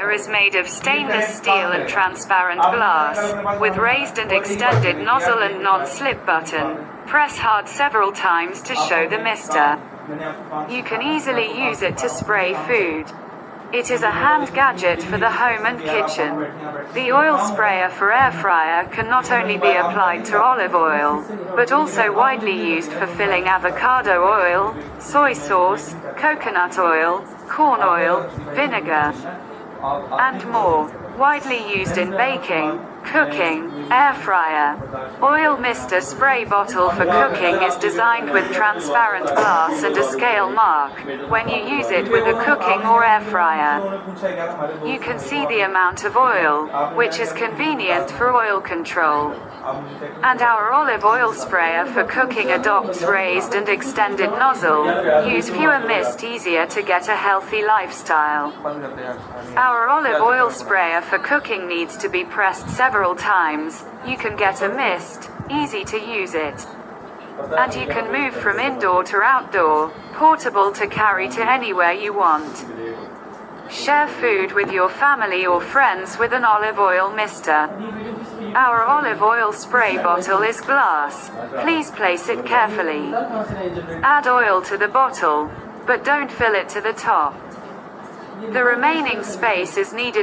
sprayer is made of stainless steel and transparent glass, with raised and extended nozzle and non-slip button. Press hard several times to show the mister. You can easily use it to spray food. It is a hand gadget for the home and kitchen. The oil sprayer for air fryer can not only be applied to olive oil, but also widely used for filling avocado oil, soy sauce, coconut oil, corn oil, vinegar, and more. Widely used in baking, cooking, air fryer. Oil mister spray bottle for cooking is designed with transparent glass and a scale mark when you use it with a cooking or air fryer. You can see the amount of oil, which is convenient for oil control. And our olive oil sprayer for cooking adopts raised and extended nozzle. Use fewer mist, easier to get a healthy lifestyle. Our olive oil sprayer for cooking needs to be pressed several times. You can get a mist, easy to use it. And you can move from indoor to outdoor, portable to carry to anywhere you want. Share food with your family or friends with an olive oil mister. Our olive oil spray bottle is glass. Please place it carefully. Add oil to the bottle, but don't fill it to the top. The remaining space is needed